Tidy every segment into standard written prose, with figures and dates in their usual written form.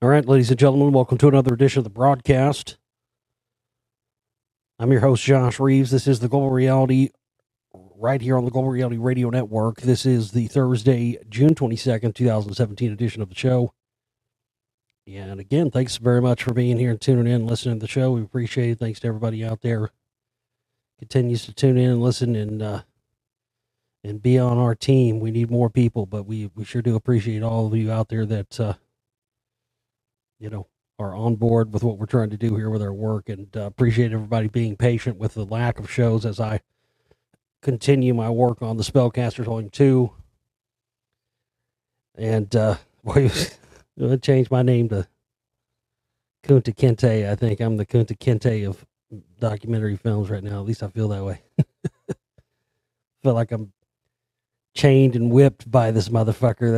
All right, ladies and gentlemen, welcome to another edition of the broadcast. I'm your host, Josh Reeves. This is the Global Reality, right here on the Global Reality Radio Network. This is the Thursday, June 22nd, 2017 edition of the show. And again, thanks very much for being here and tuning in and listening to the show. We appreciate it. Thanks to everybody out there continues to tune in and listen and be on our team. We need more people, but we sure do appreciate all of you out there that are on board with what we're trying to do here with our work, and appreciate everybody being patient with the lack of shows as I continue my work on the Spellcasters Volume 2. And boy, I'm going to change my name to Kunta Kinte. I think I'm the Kunta Kinte of documentary films right now. At least I feel that way. Feel like I'm chained and whipped by this motherfucker.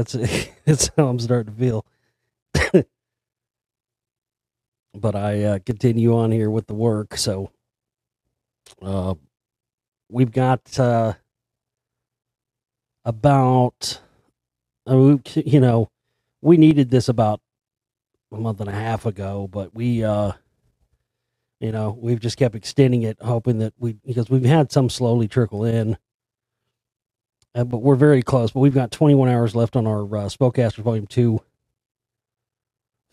That's how I'm starting to feel. But I continue on here with the work. So we've got about, we needed this about a month and a half ago, but we've just kept extending it, hoping that because we've had some slowly trickle in, but we're very close. But we've got 21 hours left on our Spellcasters Volume 2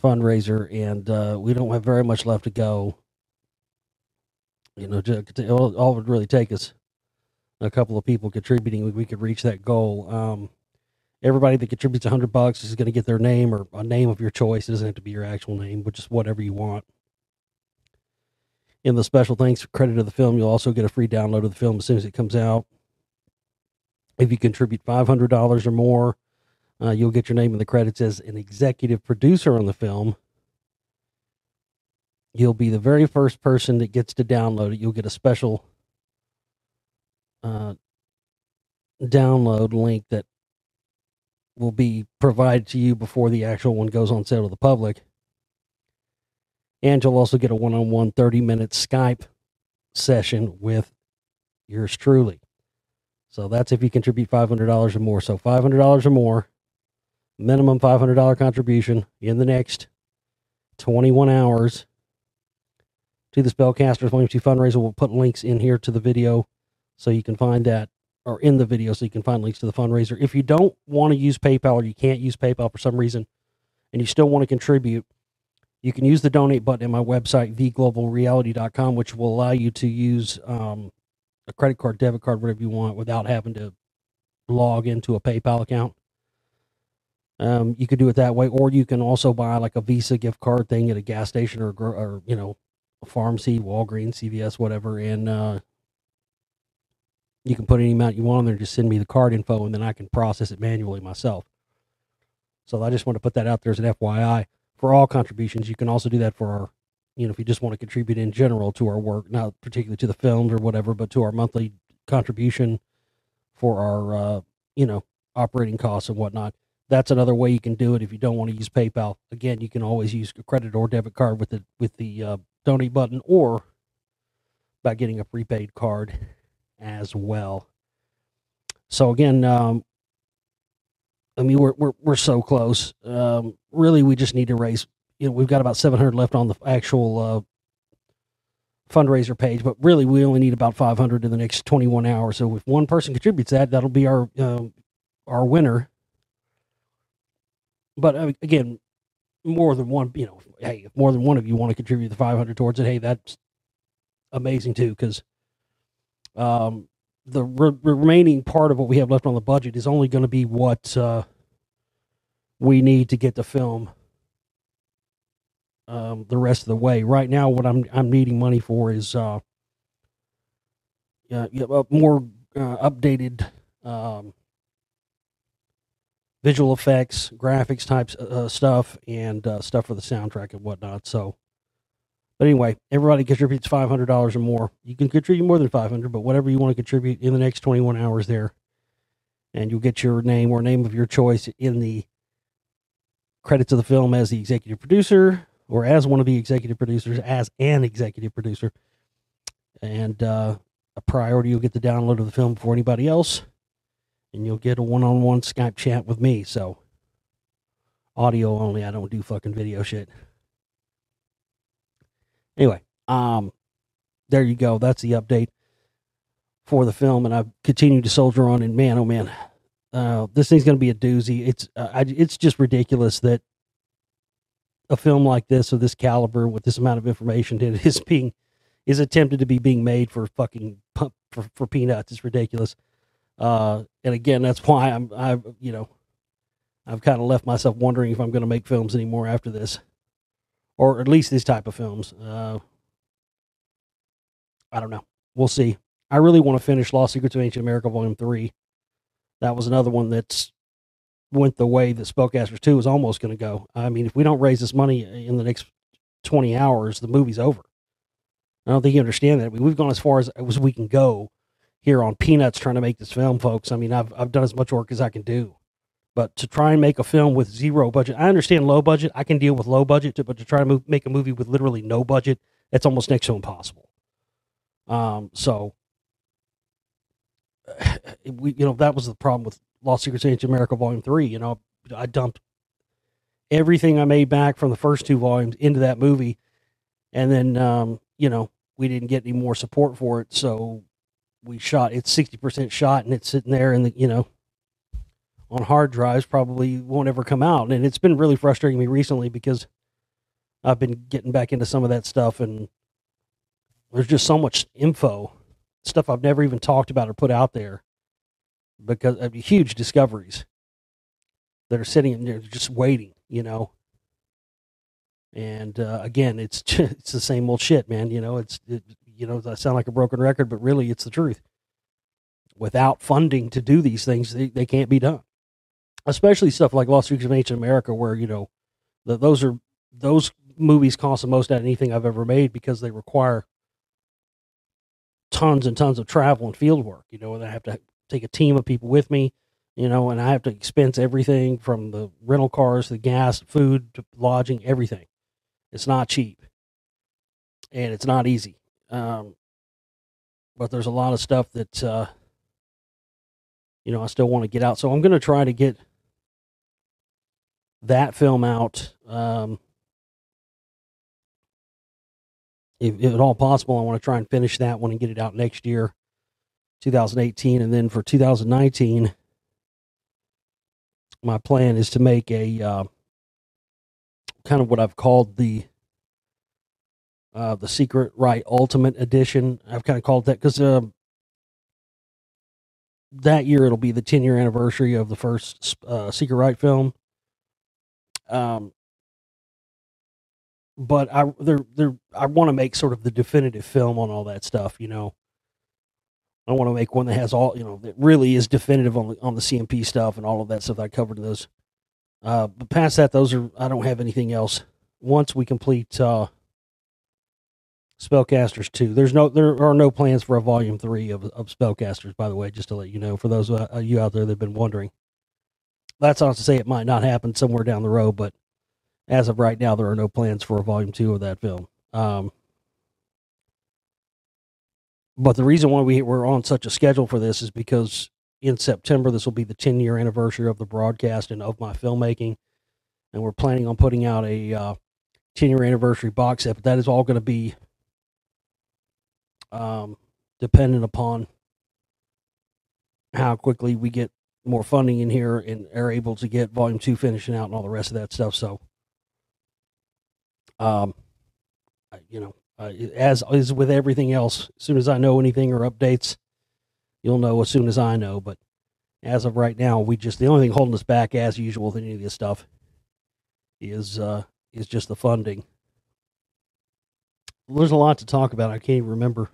fundraiser, and we don't have very much left to go. All it would really take is a couple of people contributing. We could reach that goal. Everybody that contributes $100 is going to get their name, or a name of your choice. It doesn't have to be your actual name, but just whatever you want. In the special thanks credit of the film, you'll also get a free download of the film as soon as it comes out. If you contribute $500 or more, you'll get your name in the credits as an executive producer on the film. You'll be the very first person that gets to download it. You'll get a special download link that will be provided to you before the actual one goes on sale to the public. And you'll also get a one-on-one 30-minute Skype session with yours truly. So that's if you contribute $500 or more. So $500 or more, minimum $500 contribution in the next 21 hours to the Spellcasters Volume 2 fundraiser. We'll put links in here to the video so you can find that, or in the video so you can find links to the fundraiser. If you don't want to use PayPal, or you can't use PayPal for some reason, and you still want to contribute, you can use the donate button in my website, theglobalreality.com, which will allow you to use a credit card, debit card, whatever you want, without having to log into a PayPal account. You could do it that way, or you can also buy like a Visa gift card thing at a gas station, or a pharmacy, Walgreens, CVS, whatever, and you can put any amount you want on there. Just send me the card info, and then I can process it manually myself. So I just want to put that out there as an FYI for all contributions. You can also do that for our, if you just want to contribute in general to our work, not particularly to the films or whatever, but to our monthly contribution for our, operating costs and whatnot. That's another way you can do it if you don't want to use PayPal. Again, you can always use a credit or debit card with the donate button, or by getting a prepaid card as well. So again, we're so close. Really, we just need to raise. We've got about 700 left on the actual fundraiser page, but really we only need about 500 in the next 21 hours. So if one person contributes that'll be our winner. But again, more than one, hey, if more than one of you want to contribute the 500 towards it, hey, that's amazing too, because the remaining part of what we have left on the budget is only going to be what we need to get the film the rest of the way. Right now, what I'm needing money for is more updated visual effects, graphics types stuff, and stuff for the soundtrack and whatnot. So, but anyway, everybody contributes $500 or more. You can contribute more than 500, but whatever you want to contribute in the next 21 hours there, and you'll get your name or name of your choice in the credits of the film as the executive producer, or as one of the executive producers, as an executive producer. And a priority, you'll get the download of the film before anybody else, and you'll get a one-on-one Skype chat with me. So audio only. I don't do fucking video shit. Anyway, there you go. That's the update for the film, and I've continued to soldier on. And man, oh man, this thing's going to be a doozy. It's just ridiculous that a film like this of this caliber with this amount of information that is attempted to be being made for fucking for peanuts. It's ridiculous. And again, that's why I've kind of left myself wondering if I'm going to make films anymore after this, or at least this type of films. I don't know. We'll see. I really want to finish Lost Secrets of Ancient America Volume 3. That was another one that's went the way that Spellcasters 2 is almost going to go. I mean, if we don't raise this money in the next 20 hours, the movie's over. I don't think you understand that. I mean, we've gone as far as we can go here on peanuts trying to make this film, folks. I mean, I've done as much work as I can do. But to try and make a film with zero budget, I understand low budget. I can deal with low budget, but to try to make a movie with literally no budget, that's almost next to impossible. So that was the problem with Lost Secrets of Ancient America Volume 3. I dumped everything I made back from the first 2 volumes into that movie, and then we didn't get any more support for it, so we shot it's 60% shot, and it's sitting there in the on hard drives, probably won't ever come out. And it's been really frustrating me recently because I've been getting back into some of that stuff, and there's just so much info, stuff I've never even talked about or put out there, because of huge discoveries that are sitting in there just waiting, And again, it's the same old shit, man. I sound like a broken record, but really, it's the truth. Without funding to do these things, they can't be done. Especially stuff like Lost Secrets of Ancient America, where those movies cost the most out of anything I've ever made, because they require tons and tons of travel and field work. And I have to take a team of people with me, and I have to expense everything from the rental cars, the gas, food, to lodging, everything. It's not cheap, and it's not easy. But there's a lot of stuff that I still want to get out. So I'm going to try to get that film out. If at all possible, I want to try and finish that one and get it out next year, 2018. And then for 2019, my plan is to make a kind of what I've called the Secret Right Ultimate Edition. I've kind of called that because that year it'll be the 10-year anniversary of the first Secret Right film. But I want to make sort of the definitive film on all that stuff. I want to make one that has all, that really is definitive on the CMP stuff and all of that stuff that I covered in those. But past that, I don't have anything else. Once we complete Spellcasters 2, there are no plans for a volume 3 of Spellcasters, by the way, just to let you know, for those of you out there that have been wondering. That's not to say it might not happen somewhere down the road, but as of right now, there are no plans for a volume 2 of that film. But the reason why we're on such a schedule for this is because in September, this will be the 10-year anniversary of the broadcast and of my filmmaking. And we're planning on putting out a 10-year anniversary box set, but that is all going to be dependent upon how quickly we get more funding in here and are able to get volume 2 finishing out and all the rest of that stuff. So, as is with everything else, as soon as I know anything or updates, you'll know as soon as I know. But as of right now, the only thing holding us back, as usual with any of this stuff, is just the funding. There's a lot to talk about. I can't even remember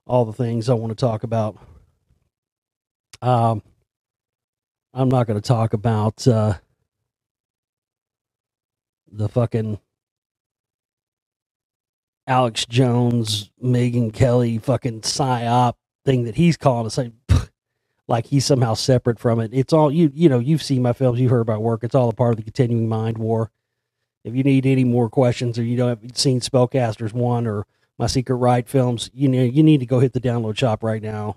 all the things I want to talk about. I'm not going to talk about the fucking Alex Jones, Megyn Kelly fucking psyop thing that he's calling us, like he's somehow separate from it. It's all, you've seen my films, you've heard my work. It's all a part of the continuing mind war. If you need any more questions, or you haven't seen Spellcasters 1 or my Secret Right films, you need to go hit the download shop right now.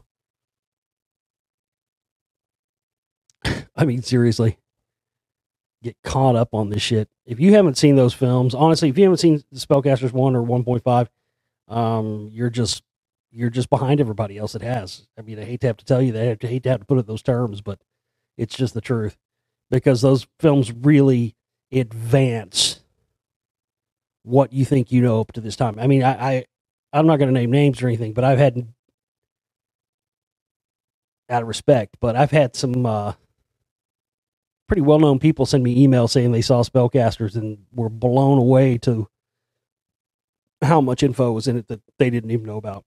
I mean, seriously. get caught up on this shit. If you haven't seen those films, honestly, if you haven't seen Spellcasters 1 or 1.5, you're just behind everybody else that has. I mean, I hate to have to tell you that, I hate to have to put it in those terms, but it's just the truth, because those films really advance what you think you know up to this time. I mean, I'm not going to name names or anything, but I've had, out of respect, but I've had some pretty well-known people send me emails saying they saw Spellcasters and were blown away to how much info was in it that they didn't even know about.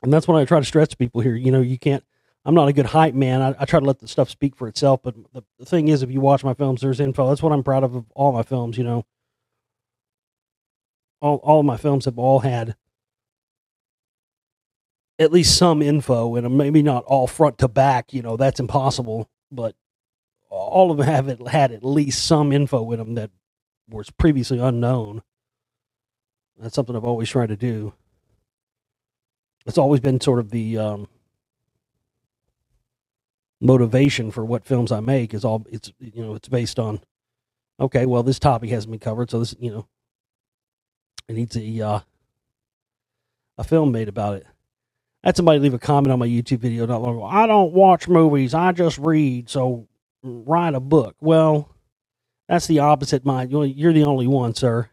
And that's what I try to stress to people here. You know, you can't, I'm not a good hype man. I try to let the stuff speak for itself. But the thing is, if you watch my films, there's info. That's what I'm proud of all my films, you know. All of my films have all had at least some info in them. Maybe not all front to back, you know, that's impossible. But all of them have had at least some info in them that was previously unknown. That's something I've always tried to do. It's always been sort of the motivation for what films I make. It's you know, it's based on, okay, well, this topic hasn't been covered, so this, you know, it needs a film made about it. I had somebody leave a comment on my YouTube video not long ago. I don't watch movies, I just read, so write a book. Well, that's the opposite mind. You're the only one, sir.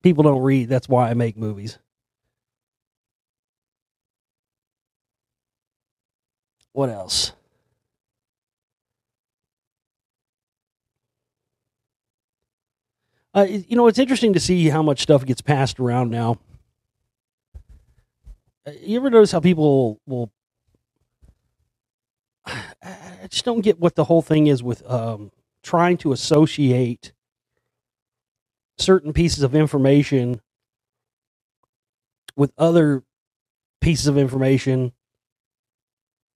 People don't read. That's why I make movies. What else? You know, it's interesting to see how much stuff gets passed around now. You ever notice how people will? I just don't get what the whole thing is with trying to associate certain pieces of information with other pieces of information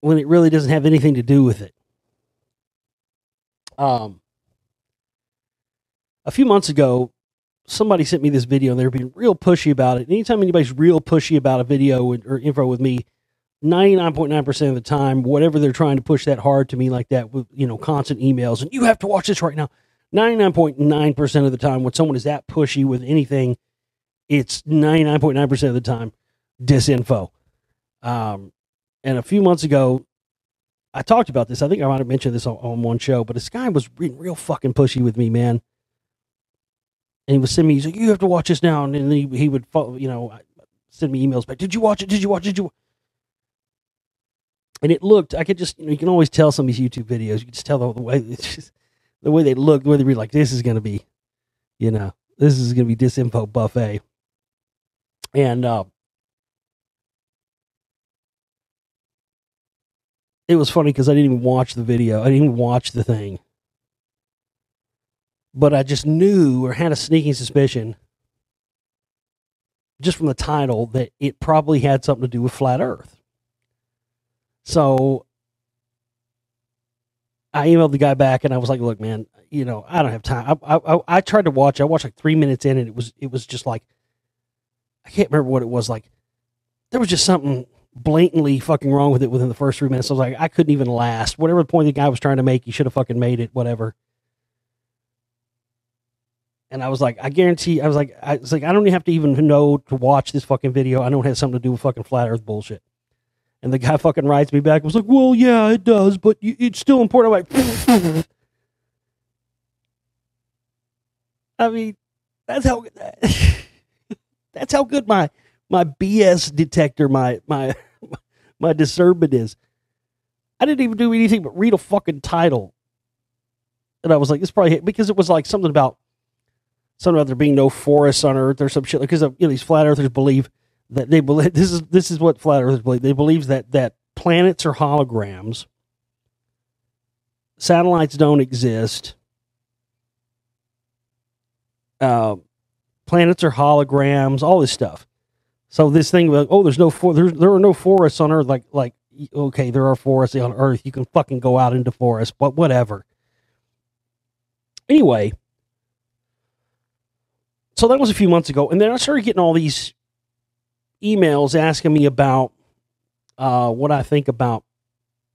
when it really doesn't have anything to do with it. A few months ago, somebody sent me this video and they were being real pushy about it. And anytime anybody's real pushy about a video or info with me, 99.9% of the time, whatever they're trying to push that hard to me like that with, you know, constant emails and you have to watch this right now. 99.9% of the time, when someone is that pushy with anything, it's 99.9% of the time disinfo. And a few months ago, I talked about this. I think I might have mentioned this on one show, but this guy was real fucking pushy with me, man. And he was sending me, he's like, you have to watch this now. And then he would, you know, send me emails back. Did you watch it? Did you watch it? And it looked, I could just, you know, you can always tell some of these YouTube videos, you can just tell the way, it's just, the way they look, the way they be like, this is going to be, you know, this is going to be disinfo buffet. And it was funny because I didn't even watch the video. I didn't even watch the thing. But I just knew or had a sneaking suspicion, just from the title, that it probably had something to do with flat Earth. So I emailed the guy back and I was like, look, man, you know, I don't have time. I tried to watch. I watched like 3 minutes in and it was just like, I can't remember what it was. Like, there was just something blatantly fucking wrong with it within the first 3 minutes. I was like, I couldn't even last. Whatever the point the guy was trying to make, he should have fucking made it, whatever. And I was like, I guarantee, I was like, I don't even have to even know to watch this fucking video. I know it has something to do with fucking flat Earth bullshit. And the guy fucking writes me back. I was like, well, yeah, it does, but it's still important. I'm like, I mean, that's how that's how good my BS detector, my discernment is. I didn't even do anything but read a fucking title, and I was like, it's probably, because it was like something about there being no forests on Earth or some shit. Because, you know, these flat earthers believe that this is what flat earthers believe. They believe that planets are holograms, satellites don't exist, planets are holograms, all this stuff. So this thing like, oh, there are no forests on Earth. Like okay, there are forests on Earth. You can fucking go out into forests, but whatever. Anyway, so that was a few months ago, and then I started getting all these emails asking me about what I think about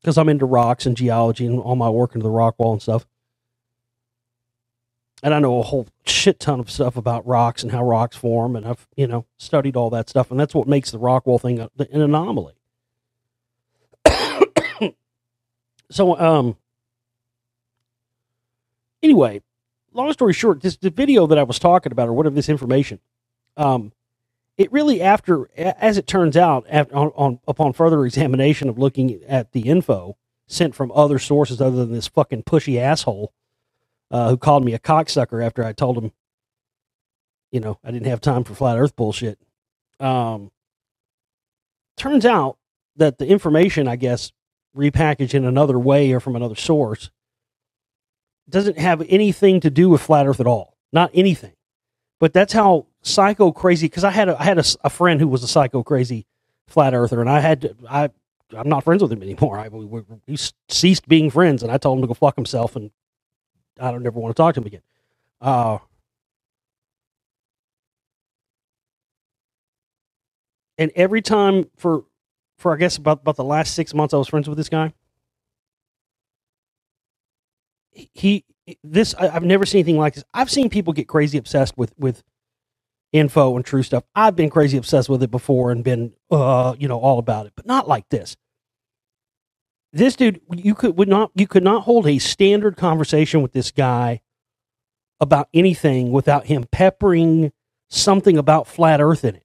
because I'm into rocks and geology and all my work into the rock wall and stuff. And I know a whole shit ton of stuff about rocks and how rocks form, and I've, studied all that stuff, and that's what makes the rock wall thing an anomaly. So, anyway, long story short, the video that I was talking about, or whatever, this information, it really, as it turns out, upon further examination of looking at the info sent from other sources other than this fucking pushy asshole, who called me a cocksucker after I told him, I didn't have time for flat earth bullshit. Turns out that the information, I guess, repackaged in another way or from another source, doesn't have anything to do with flat earth at all. Not anything. But that's how psycho crazy, because I had a friend who was a psycho crazy flat earther, and I'm not friends with him anymore. We ceased being friends, and I told him to go fuck himself, and I don't ever want to talk to him again. And every time for I guess about the last 6 months I was friends with this guy, I've never seen anything like this. I've seen people get crazy obsessed with info and true stuff. I've been crazy obsessed with it before and been all about it, but not like this. This dude, you could not hold a standard conversation with this guy about anything without him peppering something about flat earth in it.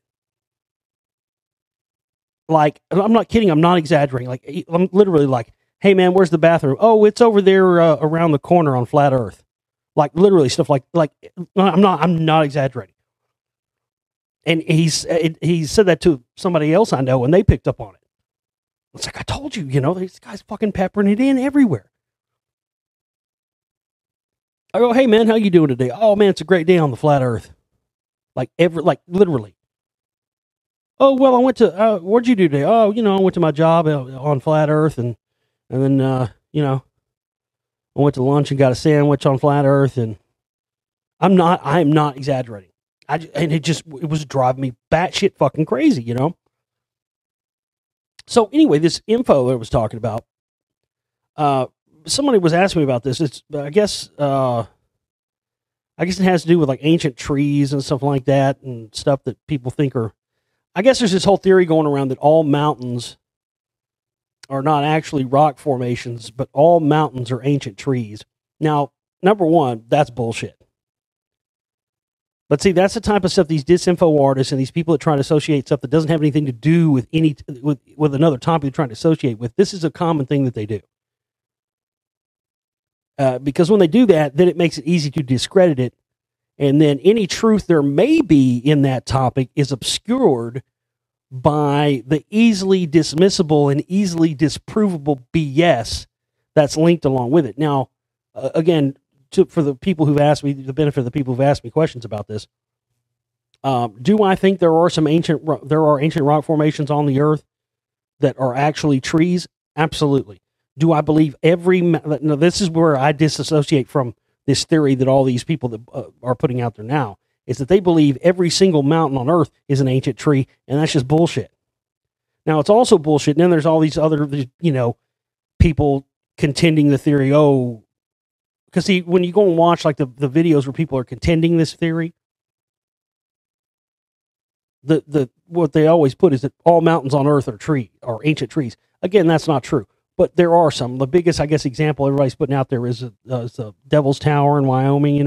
Like, I'm not kidding, I'm not exaggerating. Like, I'm literally like, hey man, where's the bathroom? Oh, it's over there around the corner on flat earth. Like, literally stuff like I'm not exaggerating. And he said that to somebody else I know, and they picked up on it. It's like, I told you, this guy's fucking peppering it in everywhere. I go, hey man, how you doing today? Oh man, it's a great day on the flat earth. Like literally. Oh, well, I went to, what'd you do today? Oh, I went to my job on flat earth, and then, I went to lunch and got a sandwich on flat earth, and I am not exaggerating. And it was driving me batshit fucking crazy, So anyway, this info that I was talking about, somebody was asking me about this. It's, I guess it has to do with like ancient trees and stuff like that, and stuff that people think are, I guess there's this whole theory going around that all mountains are not actually rock formations, but all mountains are ancient trees. Now, number one, that's bullshit. But see, that's the type of stuff these disinfo artists and these people that try to associate stuff that doesn't have anything to do with with another topic they're trying to associate with. This is a common thing that they do. Because when they do that, then it makes it easy to discredit it. And then any truth there may be in that topic is obscured by the easily dismissible and easily disprovable BS that's linked along with it. Now, again, for the people who've asked me, the benefit of the people who've asked me questions about this, do I think there are ancient rock formations on the earth that are actually trees? Absolutely. Do I believe no, this is where I disassociate from this theory that all these people that are putting out there now, is that they believe every single mountain on earth is an ancient tree, and that's just bullshit. Now, it's also bullshit, and then there's all these other, people contending the theory, because see, when you go and watch like the videos where people are contending this theory, the what they always put is that all mountains on earth are ancient trees. Again, that's not true. But there are some. The biggest, I guess, example everybody's putting out there is the Devil's Tower in Wyoming,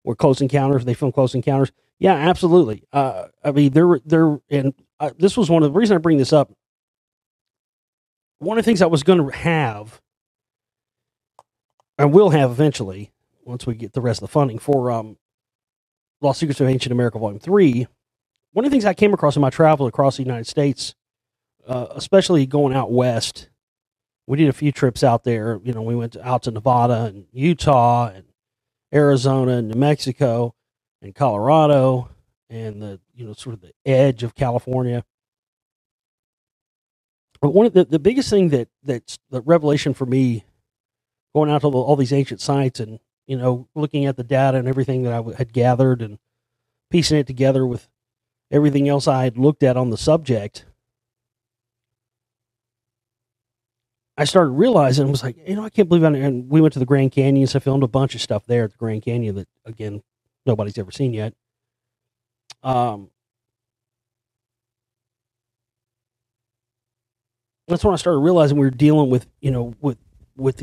where Close Encounters, they film Close Encounters. Yeah, absolutely. I mean, this was one of the reasons I bring this up. One of the things I was going to have, and will have eventually, once we get the rest of the funding for Lost Secrets of Ancient America Volume 3, one of the things I came across in my travel across the United States, especially going out west, we did a few trips out there. We went out to Nevada and Utah and Arizona and New Mexico and Colorado and the sort of the edge of California. But one of the biggest thing that's the revelation for me, going out to all these ancient sites and looking at the data and everything that I had gathered and piecing it together with everything else I had looked at on the subject, I started realizing, I was like, I can't believe and we went to the Grand Canyon, so I filmed a bunch of stuff there at the Grand Canyon that, again, nobody's ever seen yet. That's when I started realizing we were dealing with, with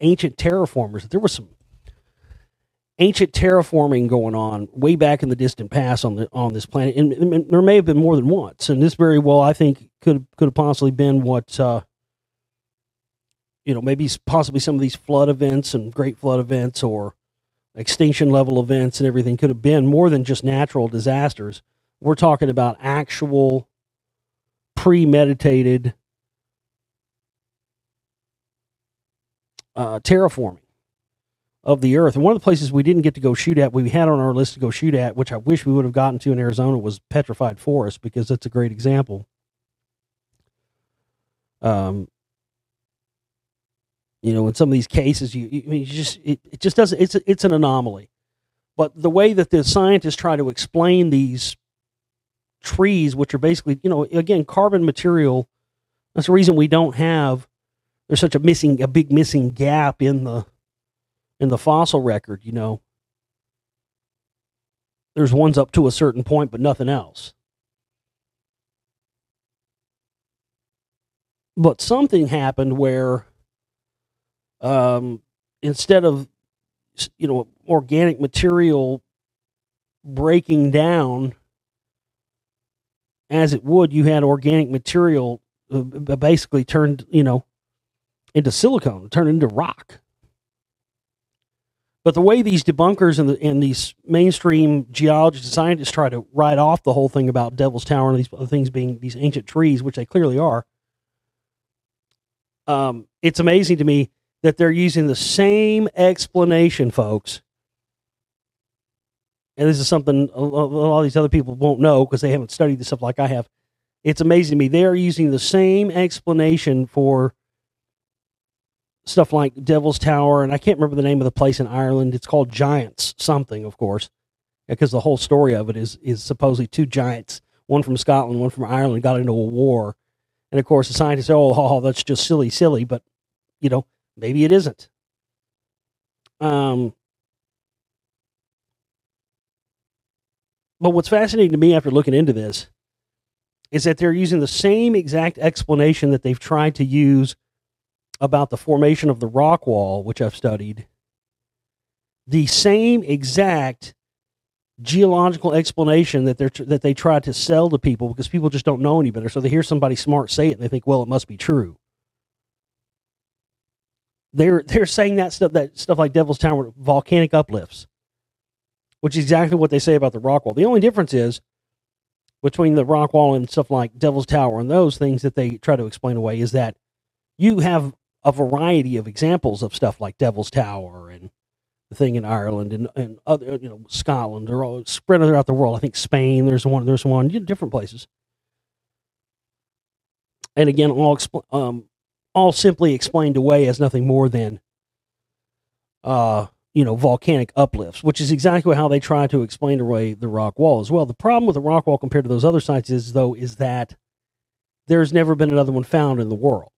ancient terraformers. There was some ancient terraforming going on way back in the distant past on this planet, and there may have been more than once. And this very well, I think, could have possibly been what maybe possibly some of these flood events and great flood events or extinction level events and everything could have been more than just natural disasters. We're talking about actual premeditated terraforming of the earth. And one of the places we didn't get to go shoot at, we had on our list to go shoot at, which I wish we would have gotten to in Arizona, was petrified forest, because that's a great example. In some of these cases, it just doesn't. It's an anomaly. But the way that the scientists try to explain these trees, which are basically, again, carbon material, that's the reason we don't have. There's such a big missing gap in the fossil record. There's ones up to a certain point, but nothing else. But something happened where, instead of organic material breaking down as it would, you had organic material basically turned into silicone, turned into rock. But the way these debunkers and these mainstream geologists and scientists try to write off the whole thing about Devil's Tower and these other things being these ancient trees, which they clearly are, it's amazing to me that they're using the same explanation, folks. And this is something a lot of these other people won't know because they haven't studied this stuff like I have. It's amazing to me. They are using the same explanation for stuff like Devil's Tower, and I can't remember the name of the place in Ireland. It's called Giants something, of course, because the whole story of it is supposedly two giants, one from Scotland, one from Ireland, got into a war. And, of course, the scientists say, oh, that's just silly, but, maybe it isn't. But what's fascinating to me after looking into this is that they're using the same exact explanation that they've tried to use about the formation of the rock wall, which I've studied. The same exact geological explanation that they try to sell to people because people just don't know any better. So they hear somebody smart say it and they think, well, it must be true. They're saying that stuff like Devil's Tower, volcanic uplifts, which is exactly what they say about the rock wall. The only difference is between the rock wall and stuff like Devil's Tower and those things that they try to explain away is that you have a variety of examples of stuff like Devil's Tower and the thing in Ireland and other, Scotland. They're all spread throughout the world. I think Spain, there's one, different places. And again, all simply explained away as nothing more than, volcanic uplifts, which is exactly how they try to explain away the rock wall as well. The problem with the rock wall compared to those other sites is that there's never been another one found in the world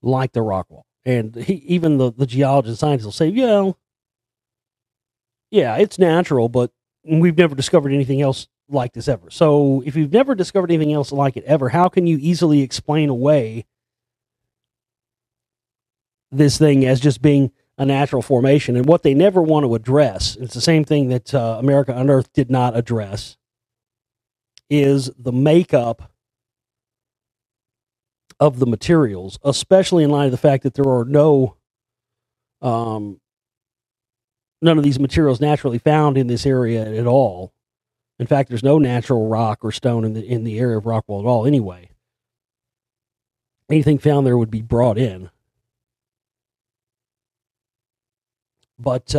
like the rock wall. And even the geologists and scientists will say, yeah, it's natural, but we've never discovered anything else like this ever. So if you've never discovered anything else like it ever, how can you easily explain away this thing as just being a natural formation? And what they never want to address, it's the same thing that America Unearthed did not address, is the makeup of the materials, especially in light of the fact that there are none of these materials naturally found in this area at all. In fact, there's no natural rock or stone in the area of Rockwall at all anyway. Anything found there would be brought in. But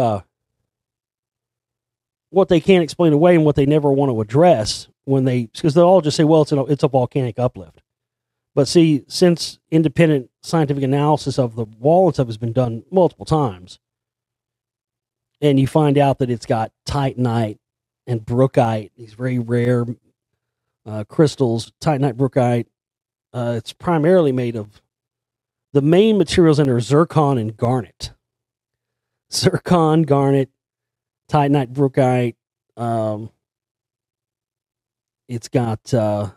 what they can't explain away and what they never want to address because they'll all just say, well, it's a volcanic uplift. But see, since independent scientific analysis of the wall and stuff has been done multiple times, and you find out that it's got titanite and brookite, these very rare crystals, titanite, brookite, it's primarily made of The main materials in are zircon and garnet. Zircon, garnet, titanite, brookite. It's got, again,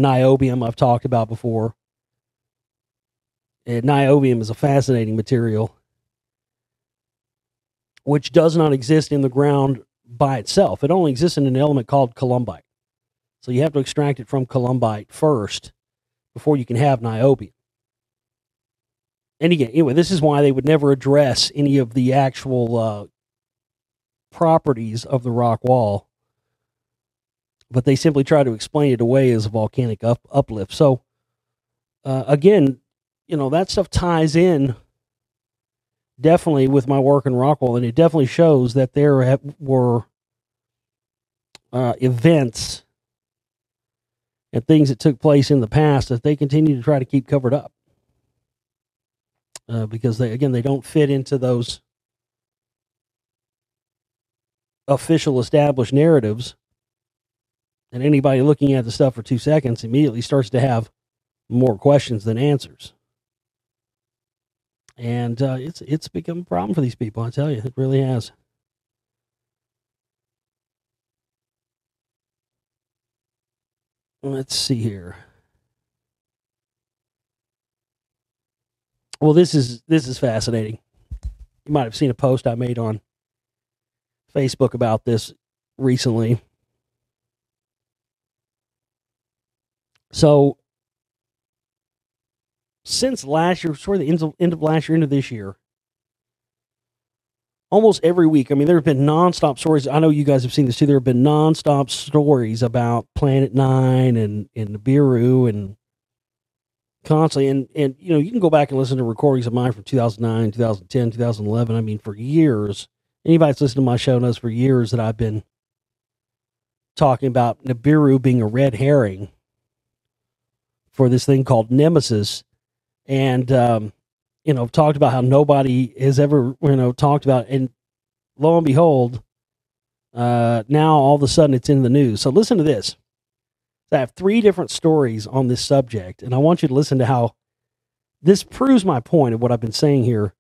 niobium I've talked about before. And niobium is a fascinating material which does not exist in the ground by itself. It only exists in an element called columbite. So you have to extract it from columbite first before you can have niobium. And again, anyway, this is why they would never address any of the actual properties of the rock wall, but they simply try to explain it away as a volcanic uplift. So, again, that stuff ties in definitely with my work in Rockwall, and it definitely shows that there were events and things that took place in the past that they continue to try to keep covered up. Because they don't fit into those official established narratives, and anybody looking at the stuff for 2 seconds immediately starts to have more questions than answers. And it's become a problem for these people, I tell you. It really has. Let's see here. Well, this is fascinating. You might have seen a post I made on Facebook about this recently. So, since last year, sort of the end of last year into this year, almost every week, there have been nonstop stories. I know you guys have seen this too. There have been nonstop stories about Planet 9 and Nibiru and constantly. And you can go back and listen to recordings of mine from 2009, 2010, 2011. For years. Anybody that's listened to my show knows for years that I've been talking about Nibiru being a red herring for this thing called Nemesis. And, talked about how nobody has ever, talked about it. And lo and behold, now all of a sudden it's in the news. So listen to this. I have 3 different stories on this subject, and I want you to listen to how this proves my point of what I've been saying here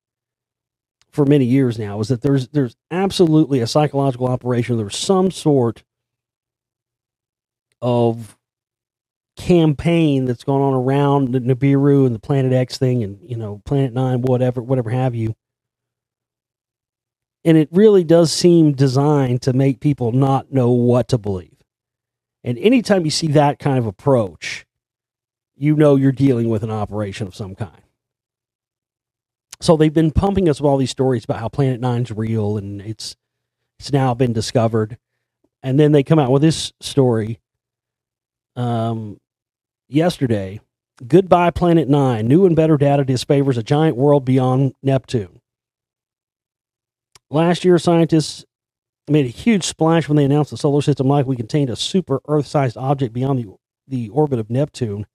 for many years now, is that there's absolutely a psychological operation. There's some sort of campaign that's going on around the Nibiru and the Planet X thing and, Planet 9, whatever have you. And it really does seem designed to make people not know what to believe. And anytime you see that kind of approach, you're dealing with an operation of some kind. So they've been pumping us with all these stories about how Planet 9's real and it's now been discovered. And then they come out with this story yesterday. Goodbye, Planet 9. New and better data disfavors a giant world beyond Neptune. Last year, scientists made a huge splash when they announced the solar system likely contained a super Earth-sized object beyond the orbit of Neptune.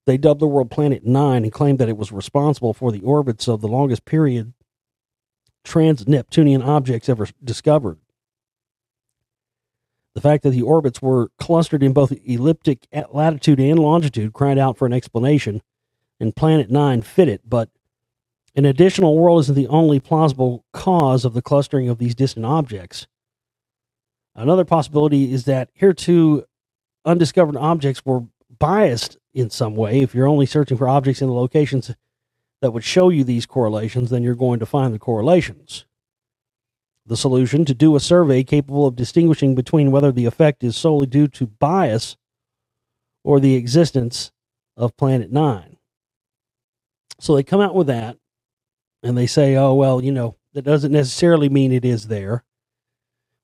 They dubbed the world Planet 9 and claimed that it was responsible for the orbits of the longest period trans-Neptunian objects ever discovered. The fact that the orbits were clustered in both elliptic latitude and longitude cried out for an explanation, and Planet 9 fit it, but an additional world isn't the only plausible cause of the clustering of these distant objects. Another possibility is that hereto undiscovered objects were biased in some way. If you're only searching for objects in the locations that would show you these correlations, then you're going to find the correlations. The solution: to do a survey capable of distinguishing between whether the effect is solely due to bias or the existence of Planet 9. So they come out with that, and they say, oh, well, that doesn't necessarily mean it is there,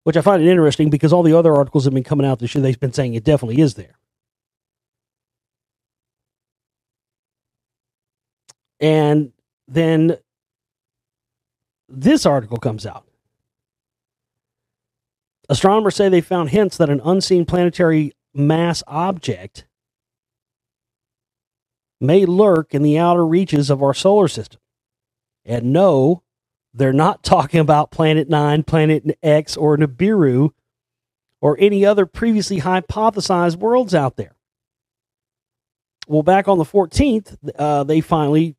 which I find it interesting because all the other articles have been coming out this year. They've been saying it definitely is there. And then this article comes out. Astronomers say they found hints that an unseen planetary mass object may lurk in the outer reaches of our solar system. And no, they're not talking about Planet 9, Planet X, or Nibiru, or any other previously hypothesized worlds out there. Well, back on the 14th, they finally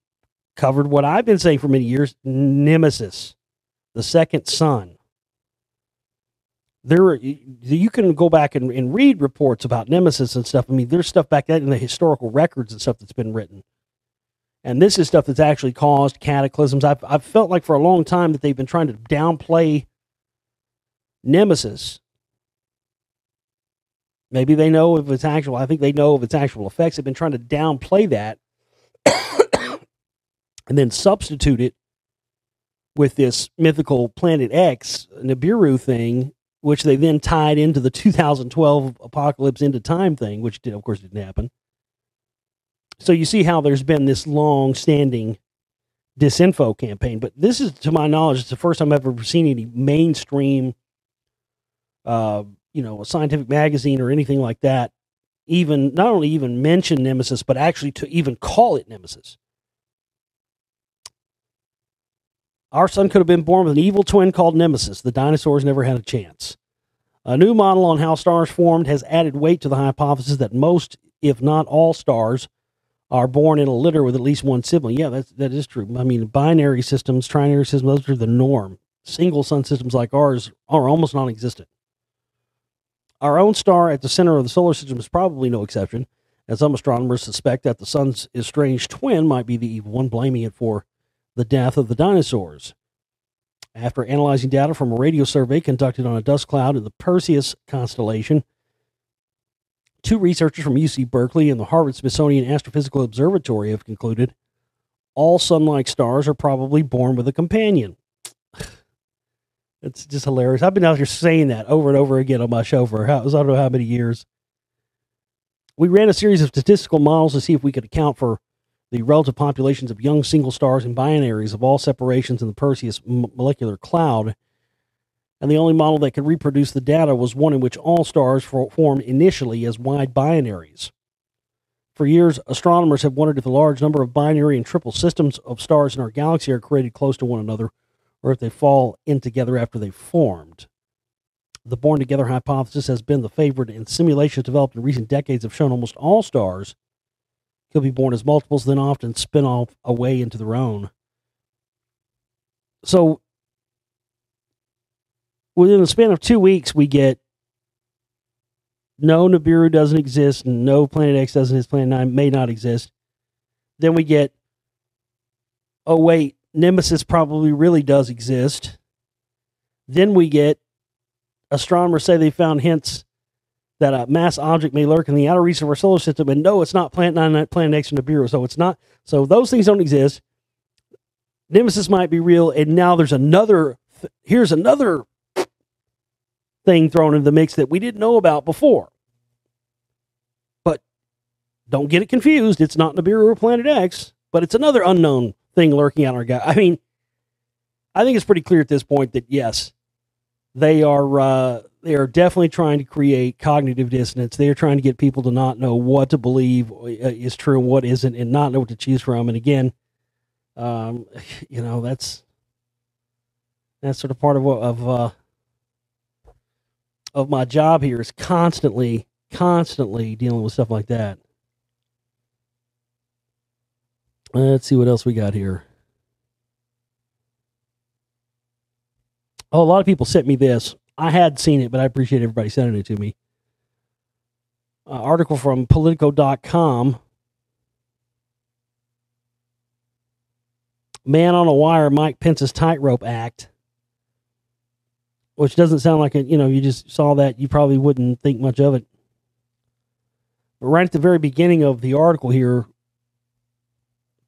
covered what I've been saying for many years, Nemesis, the second sun. You can go back and read reports about Nemesis and stuff. I mean, there's stuff back then in the historical records and stuff that's been written. And this is stuff that's actually caused cataclysms. I've felt like for a long time that they've been trying to downplay Nemesis. Maybe they know of its actual, I think they know of its actual effects. They've been trying to downplay that and then substitute it with this mythical Planet X, Nibiru thing, which they then tied into the 2012 Apocalypse Into Time thing, which of course didn't happen. So you see how there's been this long-standing disinfo campaign. But this is, to my knowledge, it's the first time I've ever seen any mainstream, a scientific magazine or anything like that, even not only even mention Nemesis, but actually to even call it Nemesis. Our sun could have been born with an evil twin called Nemesis. The dinosaurs never had a chance. A new model on how stars formed has added weight to the hypothesis that most, if not all, stars are born in a litter with at least one sibling. Yeah, that is true. I mean, binary systems, trinary systems, those are the norm. Single sun systems like ours are almost non-existent. Our own star at the center of the solar system is probably no exception, as some astronomers suspect that the sun's estranged twin might be the evil one, blaming it for the death of the dinosaurs. After analyzing data from a radio survey conducted on a dust cloud in the Perseus constellation, two researchers from UC Berkeley and the Harvard-Smithsonian Astrophysical Observatory have concluded all sun-like stars are probably born with a companion. It's just hilarious. I've been out here saying that over and over again on my show for I don't know how many years. We ran a series of statistical models to see if we could account for the relative populations of young single stars and binaries of all separations in the Perseus molecular cloud. And the only model that could reproduce the data was one in which all stars formed initially as wide binaries. For years, astronomers have wondered if the large number of binary and triple systems of stars in our galaxy are created close to one another, or if they fall in together after they've formed. The born-together hypothesis has been the favorite, and simulations developed in recent decades have shown almost all stars could be born as multiples, then often spin off away into their own. So, within the span of 2 weeks, we get no, Nibiru doesn't exist, and no, Planet X doesn't exist, Planet 9 may not exist. Then we get, oh wait, Nemesis probably really does exist. Then we get astronomers say they found hints that a mass object may lurk in the outer reaches of our solar system, and no, it's not Planet 9, Planet X, and Nibiru. So it's not. So those things don't exist. Nemesis might be real, and now there's here's another thing thrown into the mix that we didn't know about before. But don't get it confused. It's not Nibiru or Planet X, but it's another unknown thing lurking out in our galaxy. I mean, I think it's pretty clear at this point that yes, they are definitely trying to create cognitive dissonance. They are trying to get people to not know what to believe is true and what isn't, and not know what to choose from. And again, that's sort of part of my job here is constantly dealing with stuff like that. Let's see what else we got here. Oh, a lot of people sent me this. I had seen it, but I appreciate everybody sending it to me. Article from Politico.com. Man on a wire, Mike Pence's tightrope act. Which doesn't sound like you just saw that, you probably wouldn't think much of it. But right at the very beginning of the article here,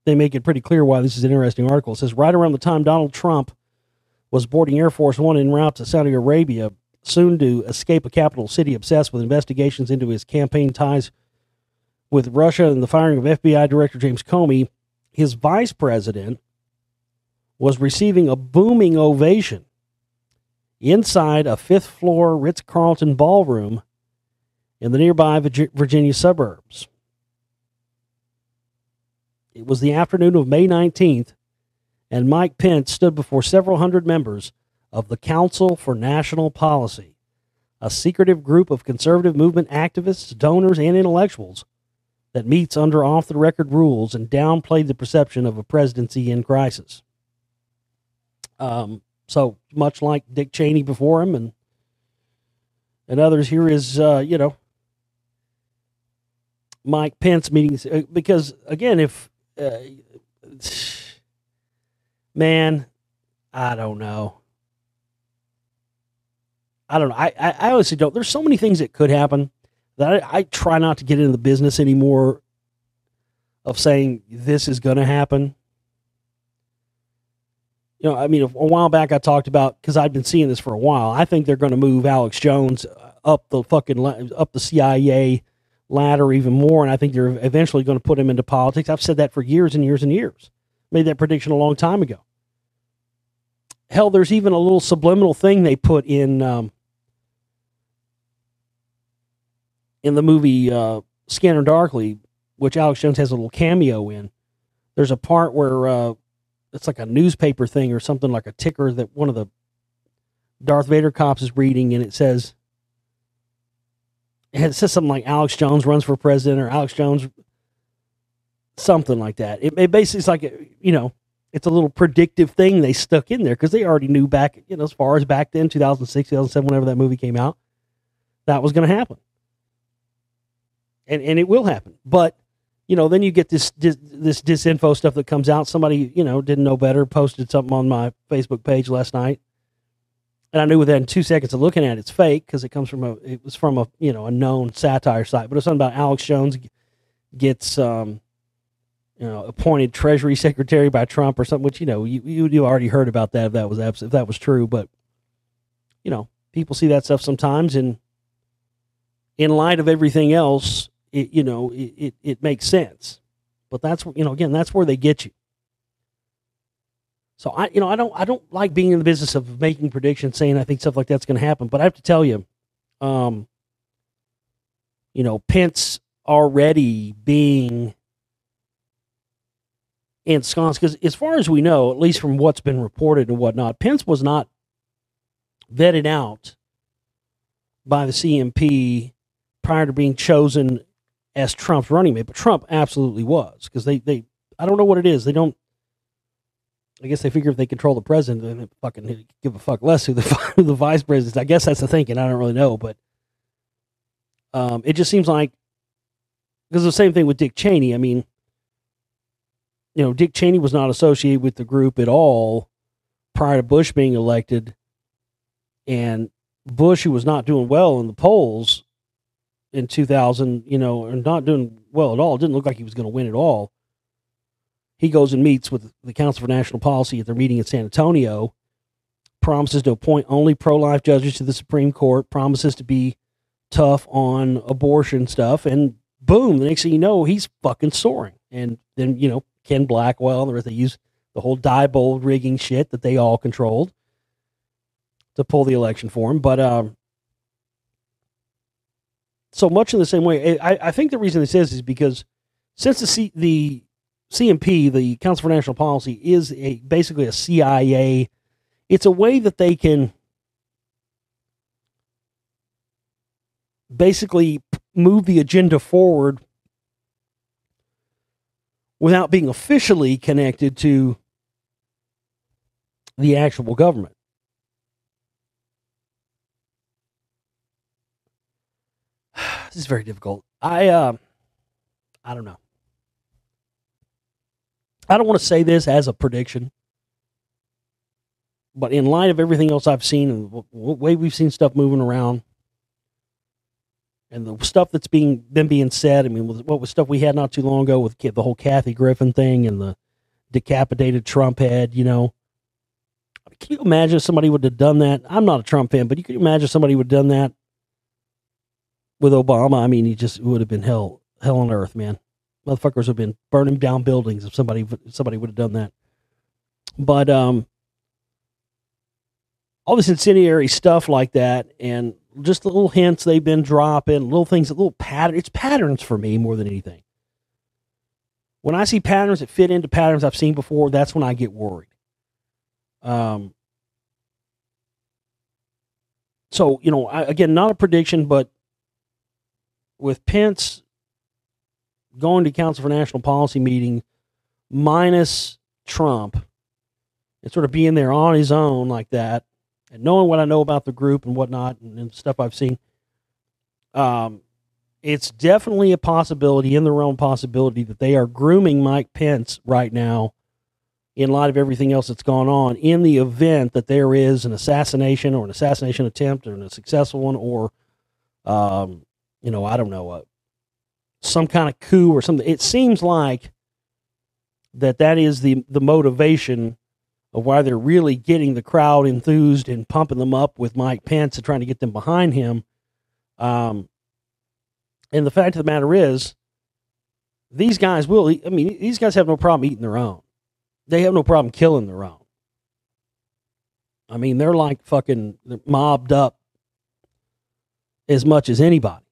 they make it pretty clear why this is an interesting article. It says, right around the time Donald Trump was boarding Air Force One en route to Saudi Arabia, soon to escape a capital city obsessed with investigations into his campaign ties with Russia and the firing of FBI Director James Comey, his vice president was receiving a booming ovation inside a fifth-floor Ritz-Carlton ballroom in the nearby Virginia suburbs. It was the afternoon of May 19th, and Mike Pence stood before several hundred members of the Council for National Policy, a secretive group of conservative movement activists, donors, and intellectuals that meets under off-the-record rules and downplayed the perception of a presidency in crisis. So much like Dick Cheney before him and others, here is, Mike Pence meetings. Because, again, if, man, I don't know. I honestly don't. There's so many things that could happen that I try not to get into the business anymore of saying this is going to happen. I mean, a while back I talked about, because I've been seeing this for a while, I think they're going to move Alex Jones up the CIA ladder even more, and I think they're eventually going to put him into politics. I've said that for years and years and years. Made that prediction a long time ago. Hell, there's even a little subliminal thing they put in the movie Scanner Darkly, which Alex Jones has a little cameo in. There's a part where it's like a newspaper thing or something, like a ticker that one of the Darth Vader cops is reading, and it says something like Alex Jones runs for president, or Alex Jones, something like that. It basically is like, it's a little predictive thing they stuck in there because they already knew back, as far as back then, 2006, 2007, whenever that movie came out, that was going to happen. And it will happen. But, then you get this disinfo stuff that comes out. Somebody, didn't know better, posted something on my Facebook page last night. And I knew within 2 seconds of looking at it, it's fake because it was from a known satire site. But it's something about Alex Jones gets, appointed Treasury Secretary by Trump or something, which, you already heard about that if that was true. But, people see that stuff sometimes, and in light of everything else, it makes sense. But that's, again, that's where they get you. So I don't like being in the business of making predictions, saying I think stuff like that's going to happen. But I have to tell you, Pence already being ensconced, because as far as we know, at least from what's been reported and whatnot, Pence was not vetted out by the CMP prior to being chosen as Trump's running mate, but Trump absolutely was, because they I don't know what it is. They don't. I guess they figure if they control the president, then they fucking give a fuck less who the vice president is. I guess that's the thinking. I don't really know, but it just seems like, because the same thing with Dick Cheney. I mean, Dick Cheney was not associated with the group at all prior to Bush being elected, and Bush, who was not doing well in the polls in 2000, and not doing well at all, didn't look like he was going to win at all. He goes and meets with the Council for National Policy at their meeting in San Antonio, promises to appoint only pro-life judges to the Supreme Court, promises to be tough on abortion stuff, and boom, the next thing you know, he's fucking soaring. And then, Ken Blackwell and the rest, they use the whole Diebold rigging shit that they all controlled to pull the election for him. But so much in the same way, I think the reason this is because since the CMP, the Council for National Policy, is basically a CIA, it's a way that they can basically move the agenda forward without being officially connected to the actual government. This is very difficult. I don't know. I don't want to say this as a prediction, but in light of everything else I've seen and the way we've seen stuff moving around and the stuff that's been being said, I mean, what was stuff we had not too long ago with the whole Kathy Griffin thing and the decapitated Trump head, Can you imagine if somebody would have done that? I'm not a Trump fan, but you can imagine somebody would have done that with Obama. I mean, it would have been hell on earth, man. Motherfuckers would have been burning down buildings if somebody would have done that. But all this incendiary stuff like that, and just the little hints they've been dropping, little things, little pattern. It's patterns for me more than anything. When I see patterns that fit into patterns I've seen before, that's when I get worried. So, again, not a prediction, but with Pence going to Council for National Policy meeting minus Trump and sort of being there on his own like that, and knowing what I know about the group and whatnot and stuff I've seen, it's definitely a possibility, in the realm possibility, that they are grooming Mike Pence right now in light of everything else that's gone on, in the event that there is an assassination or an assassination attempt or a successful one, or, I don't know, some kind of coup or something. It seems like that is the motivation of why they're really getting the crowd enthused and pumping them up with Mike Pence and trying to get them behind him. And the fact of the matter is, these guys these guys have no problem eating their own. They have no problem killing their own. I mean, they're like they're mobbed up as much as anybody.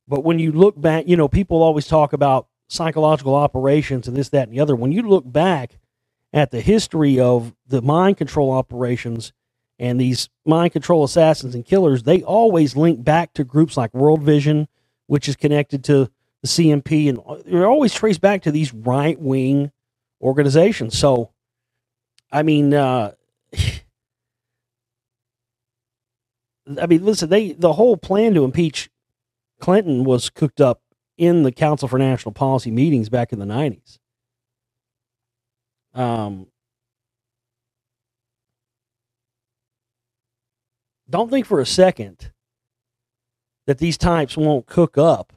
But when you look back, people always talk about psychological operations and this, that, and the other. When you look back at the history of the mind control operations and these mind control assassins and killers, they always link back to groups like World Vision, which is connected to the CMP, and they're always traced back to these right-wing organizations. So, I mean, listen, the whole plan to impeach Clinton was cooked up in the Council for National Policy meetings back in the 90s. Don't think for a second that these types won't cook up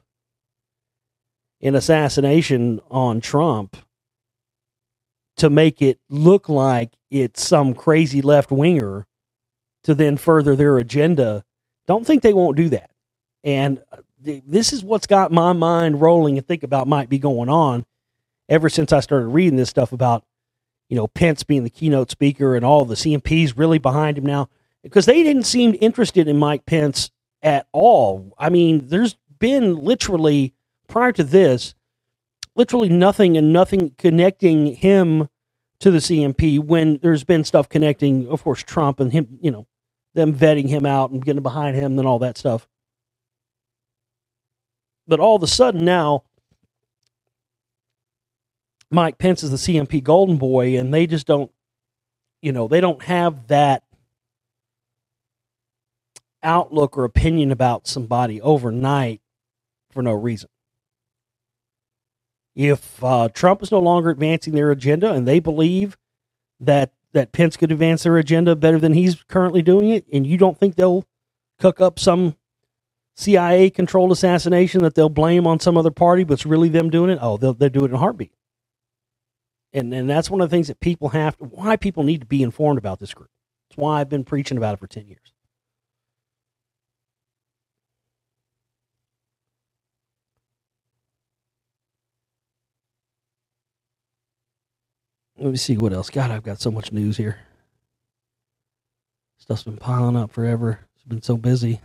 an assassination on Trump to make it look like it's some crazy left-winger to then further their agenda. Don't think they won't do that. And this is what's got my mind rolling and think about might be going on ever since I started reading this stuff about, Pence being the keynote speaker and all the CMPs really behind him now, because they didn't seem interested in Mike Pence at all. I mean, there's been literally, prior to this, literally nothing connecting him to the CMP, when there's been stuff connecting, of course, Trump and him, them vetting him out and getting behind him and all that stuff. But all of a sudden now, Mike Pence is the CMP golden boy, and they just don't, they don't have that outlook or opinion about somebody overnight for no reason. If Trump is no longer advancing their agenda and they believe that Pence could advance their agenda better than he's currently doing it, and you don't think they'll cook up some CIA-controlled assassination that they'll blame on some other party, but it's really them doing it, they'll do it in a heartbeat. And that's one of the things that why people need to be informed about this group. It's why I've been preaching about it for 10 years. Let me see what else. God, I've got so much news here. Stuff's been piling up forever. It's been so busy.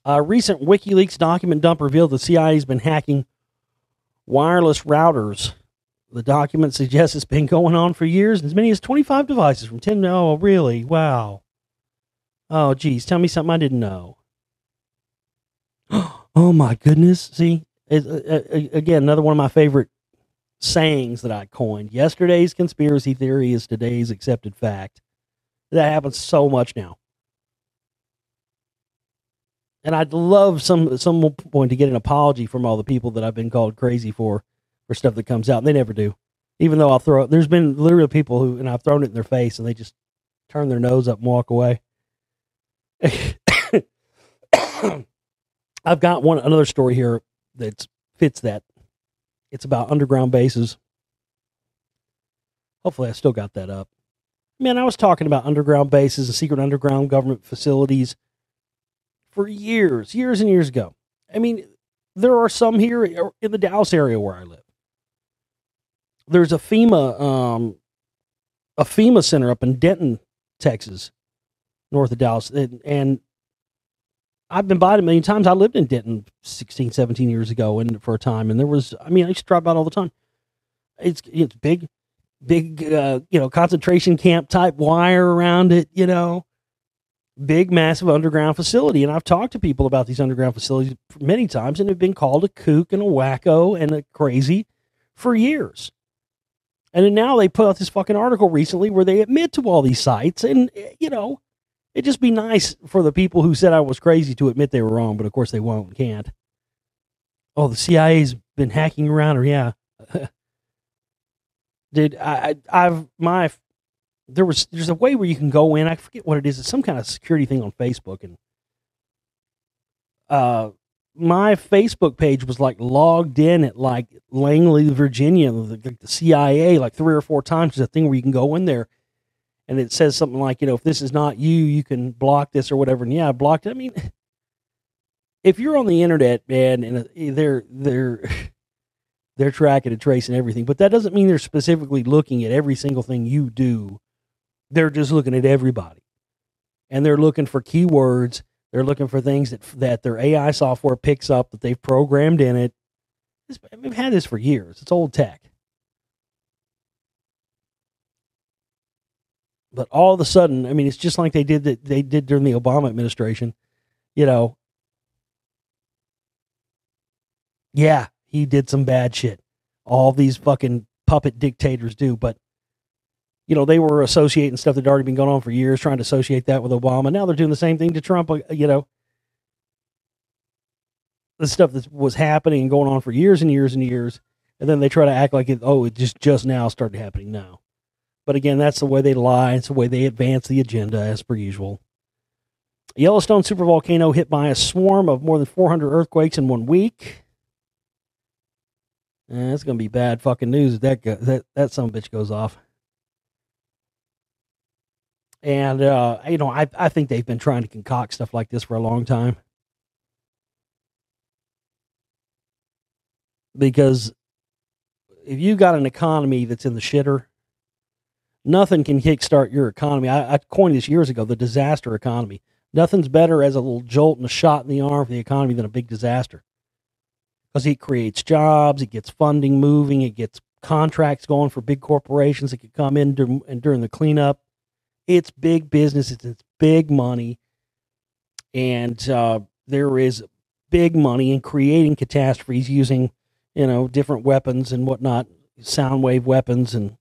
A recent WikiLeaks document dump revealed the CIA has been hacking wireless routers. The document suggests it's been going on for years, and as many as 25 devices from 10. Oh, really? Wow. Oh, geez. Tell me something I didn't know. Oh, my goodness. See, again, another one of my favorite sayings that I coined. Yesterday's conspiracy theory is today's accepted fact. That happens so much now. And I'd love some point to get an apology from all the people that I've been called crazy for stuff that comes out. And they never do. Even though there's been literally people who, and I've thrown it in their face and they just turn their nose up and walk away. I've got another story here that fits that. It's about underground bases. Hopefully I still got that up. Man, I was talking about underground bases and secret underground government facilities for years and years ago. I mean, there are some here in the Dallas area where I live. There's a FEMA center up in Denton, Texas, north of Dallas. And I've been by it a million times. I lived in Denton 16, 17 years ago and for a time. And there was, I used to drive by it all the time. It's big. big, concentration camp type wire around it, big, massive underground facility. And I've talked to people about these underground facilities many times and have been called a kook and a wacko and a crazy for years. And then now they put out this fucking article recently where they admit to all these sites. And, it'd just be nice for the people who said I was crazy to admit they were wrong, but of course they won't and can't. Oh, the CIA's been hacking around, or yeah. Dude, there's a way where you can go in. I forget what it is. It's some kind of security thing on Facebook, and my Facebook page was like logged in at like Langley, Virginia, the CIA, like 3 or 4 times. There's a thing where you can go in there, and it says something like, if this is not you, you can block this or whatever. And yeah, I blocked it. I mean, if you're on the internet, man, and they're tracking and tracing everything, but that doesn't mean they're specifically looking at every single thing you do. They're just looking at everybody, and they're looking for keywords. They're looking for things that their AI software picks up that they've programmed in it. We've had this for years. It's old tech. But all of a sudden, I mean, it's just like they did during the Obama administration. Yeah, he did some bad shit. All these fucking puppet dictators do, but they were associating stuff that had already been going on for years, trying to associate that with Obama. Now they're doing the same thing to Trump, the stuff that was happening and going on for years and years and years. And then they try to act like it just now started happening now. But again, that's the way they lie. It's the way they advance the agenda, as per usual. Yellowstone supervolcano hit by a swarm of more than 400 earthquakes in 1 week. That's going to be bad fucking news if that son of a bitch goes off. And, I think they've been trying to concoct stuff like this for a long time. Because if you got an economy that's in the shitter, nothing can kickstart your economy. I coined this years ago, the disaster economy. Nothing's better as a little jolt and a shot in the arm for the economy than a big disaster. Because it creates jobs, it gets funding moving, it gets contracts going for big corporations that could come in during the cleanup. It's big business. It's big money. And there is big money in creating catastrophes using, different weapons and whatnot, sound wave weapons and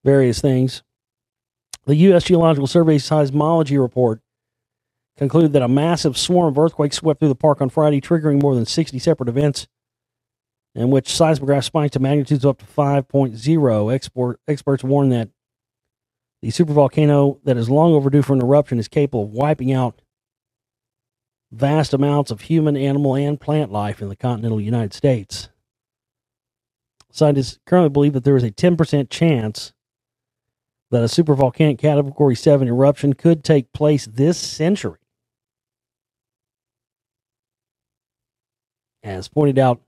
various things. The U.S. Geological Survey seismology report concluded that a massive swarm of earthquakes swept through the park on Friday, triggering more than 60 separate events in which seismographs spiked to magnitudes up to 5.0. Experts warn that the supervolcano that is long overdue for an eruption is capable of wiping out vast amounts of human, animal, and plant life in the continental United States. Scientists currently believe that there is a 10% chance that a supervolcanic Category 7 eruption could take place this century. As pointed out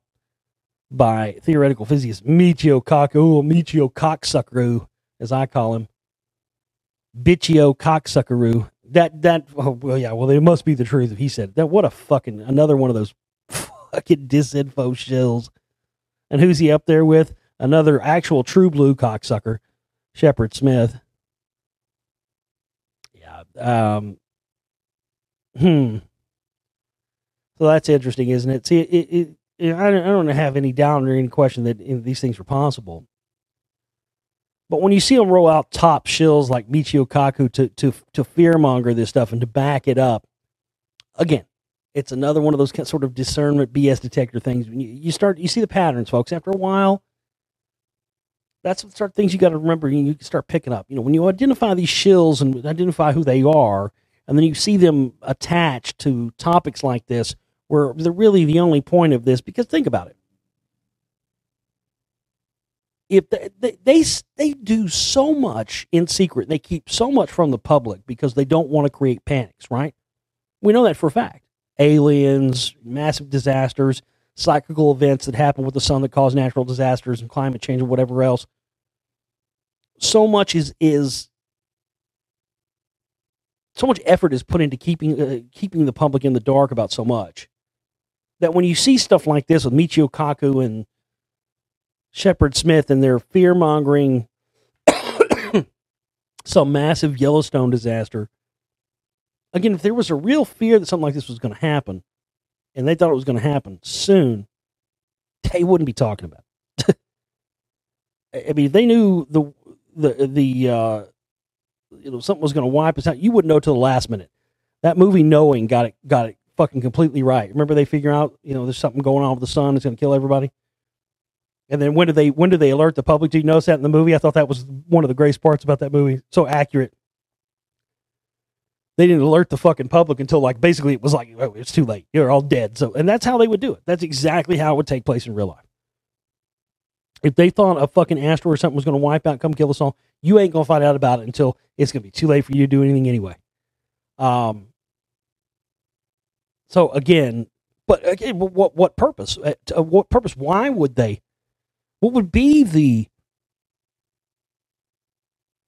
by theoretical physicist Michio Cocksuckeroo, as I call him. Bitchio Cocksuckeroo. It must be the truth if he said that. What a fucking, another one of those fucking disinfo shills. And who's he up there with? Another actual true blue cocksucker, Shepard Smith. Yeah. So that's interesting, isn't it? See, I don't have any doubt or any question that these things are possible. But when you see them roll out top shills like Michio Kaku to fearmonger this stuff and to back it up, again, it's another one of those sort of discernment BS detector things. You see the patterns, folks. After a while, that's the sort of things you got to remember. You can start picking up. When you identify these shills and identify who they are, and then you see them attached to topics like this, where they're really the only point of this. Because think about it. If they do so much in secret, they keep so much from the public because they don't want to create panics, right? We know that for a fact. Aliens, massive disasters, cyclical events that happen with the sun that cause natural disasters and climate change and whatever else. So much so much effort is put into keeping the public in the dark about so much that when you see stuff like this with Michio Kaku and Shepard Smith and their fear-mongering some massive Yellowstone disaster. Again, if there was a real fear that something like this was going to happen, and they thought it was going to happen soon, they wouldn't be talking about it. I mean, if they knew something was going to wipe us out, you wouldn't know till the last minute. That movie Knowing got it fucking completely right. Remember, they figure out, there's something going on with the sun that's going to kill everybody. And then when did they alert the public? Did you notice that in the movie? I thought that was one of the greatest parts about that movie. So accurate. They didn't alert the fucking public until basically it was oh, it's too late. You're all dead. So, and that's how they would do it. That's exactly how it would take place in real life. If they thought a fucking asteroid or something was going to wipe out, come kill us all, you ain't going to find out about it until it's going to be too late for you to do anything anyway. So again, what purpose? What purpose? Why would they? What would be the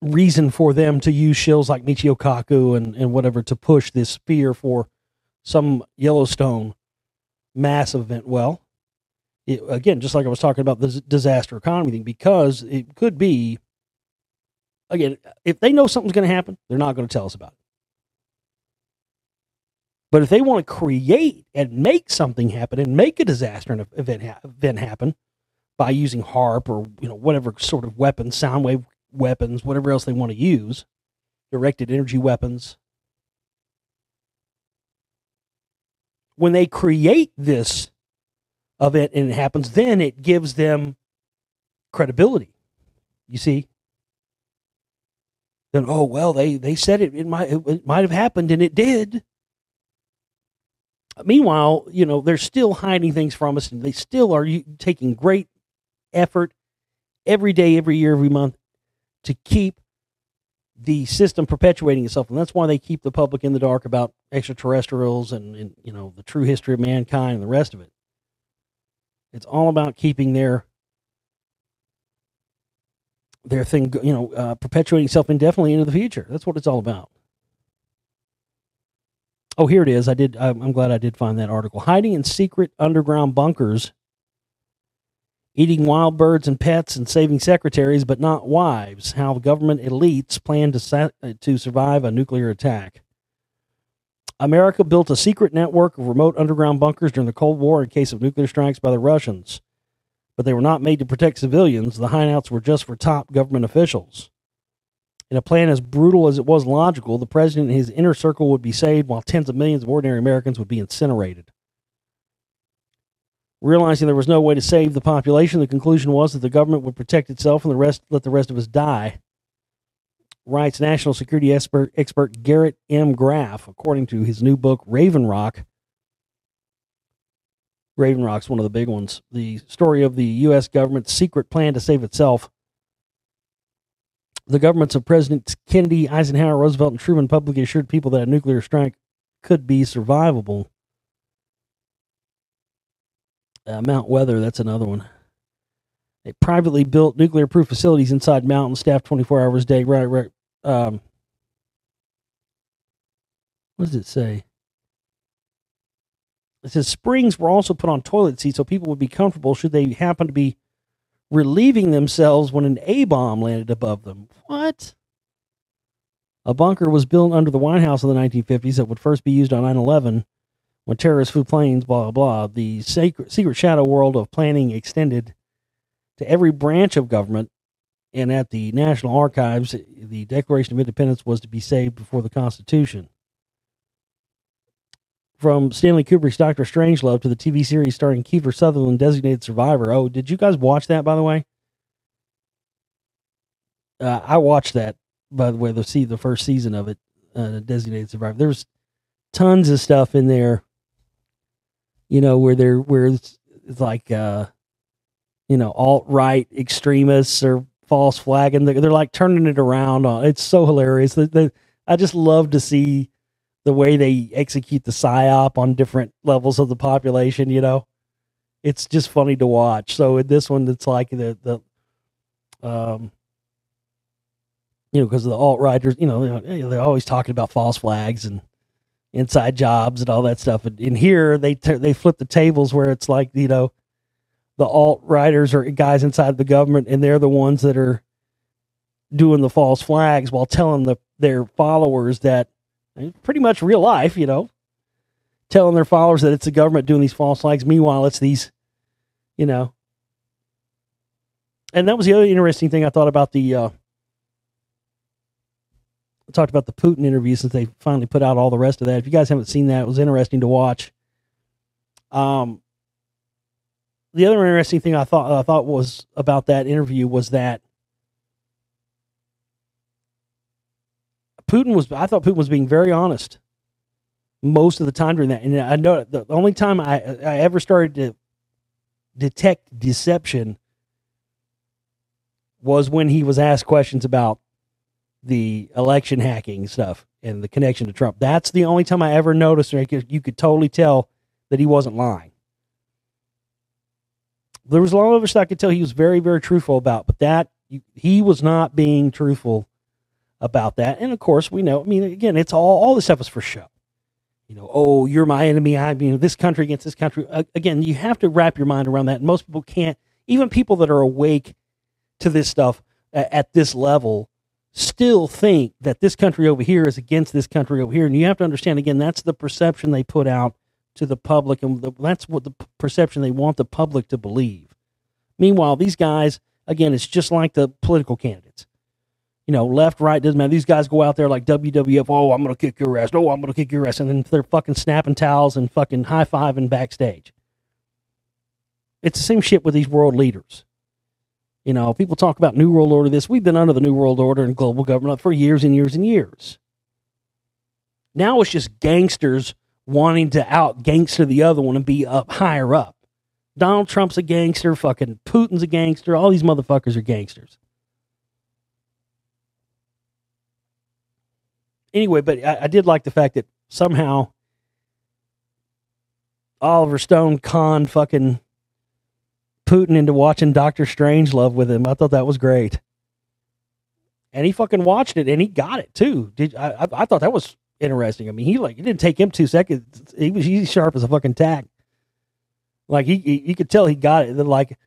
reason for them to use shills like Michio Kaku and whatever to push this fear for some Yellowstone mass event? Well, again, just like I was talking about the disaster economy thing, because it could be, again, if they know something's going to happen, they're not going to tell us about it. But if they want to create and make something happen and make a disaster event happen by using HARP or whatever sort of weapons, sound wave weapons, whatever else they want to use, directed energy weapons, when they create this event and it happens, then it gives them credibility. You see? Then, oh, well, they said it might have happened, and it did. Meanwhile, they're still hiding things from us, and they still are taking great effort every day, every year, every month to keep the system perpetuating itself. And that's why they keep the public in the dark about extraterrestrials and the true history of mankind and the rest of it. It's all about keeping their thing, perpetuating itself indefinitely into the future. That's what it's all about. Oh, here it is. I'm glad I did find that article. Hiding in secret underground bunkers, eating wild birds and pets, and saving secretaries but not wives. How government elites plan to survive a nuclear attack. America built a secret network of remote underground bunkers during the Cold War in case of nuclear strikes by the Russians. But they were not made to protect civilians. The hideouts were just for top government officials. In a plan as brutal as it was logical, the president and his inner circle would be saved while tens of millions of ordinary Americans would be incinerated. Realizing there was no way to save the population, the conclusion was that the government would protect itself and let the rest of us die, writes national security expert Garrett M. Graff, according to his new book, Raven Rock. Raven Rock's one of the big ones. The story of the U.S. government's secret plan to save itself. The governments of Presidents Kennedy, Eisenhower, Roosevelt, and Truman publicly assured people that a nuclear strike could be survivable. Mount Weather, that's another one. They privately built nuclear-proof facilities inside mountains, staffed 24 hours a day. Right. What does it say? It says springs were also put on toilet seats so people would be comfortable should they happen to be relieving themselves when an A-bomb landed above them. What? A bunker was built under the White House in the 1950s that would first be used on 9/11 when terrorists flew planes, blah, blah, blah. The secret shadow world of planning extended to every branch of government, and at the National Archives, the Declaration of Independence was to be saved before the Constitution. From Stanley Kubrick's Dr. Strangelove to the TV series starring Kiefer Sutherland, Designated Survivor. Oh, did you guys watch that, by the way? I watched that, by the way, the first season of it, Designated Survivor. There's tons of stuff in there, where it's like, alt-right extremists or false flagging. They're like turning it around. It's so hilarious. I just love to see the way they execute the psyop on different levels of the population, it's just funny to watch. So in this one, it's like because the alt-righters, they're always talking about false flags and inside jobs and all that stuff. And in here, they flip the tables where it's like, the alt-righters are guys inside the government, and they're the ones that are doing the false flags while telling their followers that, pretty much real life, telling their followers that it's the government doing these false flags. Meanwhile, it's these, and that was the other interesting thing I thought about talked about the Putin interview, since they finally put out all the rest of that. If you guys haven't seen that, it was interesting to watch. The other interesting thing I thought was about that interview was that I thought Putin was being very honest most of the time during that. And I know the only time I ever started to detect deception was when he was asked questions about the election hacking stuff and the connection to Trump. That's the only time I ever noticed you could totally tell that he wasn't lying. There was a lot of other stuff I could tell he was very, very truthful about, but he was not being truthful about that. And of course, we know, again, it's all this stuff is for show. Oh, you're my enemy. I mean, this country against this country. Again, you have to wrap your mind around that. And most people can't. Even people that are awake to this stuff at this level still think that this country over here is against this country over here. And you have to understand, again, that's the perception they put out to the public, and that's what the perception they want the public to believe. Meanwhile, these guys, again, it's just like the political candidates. Left, right, doesn't matter. These guys go out there like WWF, oh, I'm going to kick your ass. Oh, I'm going to kick your ass. And then they're fucking snapping towels and fucking high-fiving backstage. It's the same shit with these world leaders. People talk about New World Order this. We've been under the New World Order and global government for years and years and years. Now it's just gangsters wanting to out-gangster the other one and be up higher up. Donald Trump's a gangster. Fucking Putin's a gangster. All these motherfuckers are gangsters. Anyway, but I did like the fact that somehow Oliver Stone conned fucking Putin into watching Doctor Strangelove with him. I thought that was great. And he fucking watched it, and he got it, too. I thought that was interesting. I mean, it didn't take him 2 seconds. He's sharp as a fucking tack. Like, you could tell he got it. Like,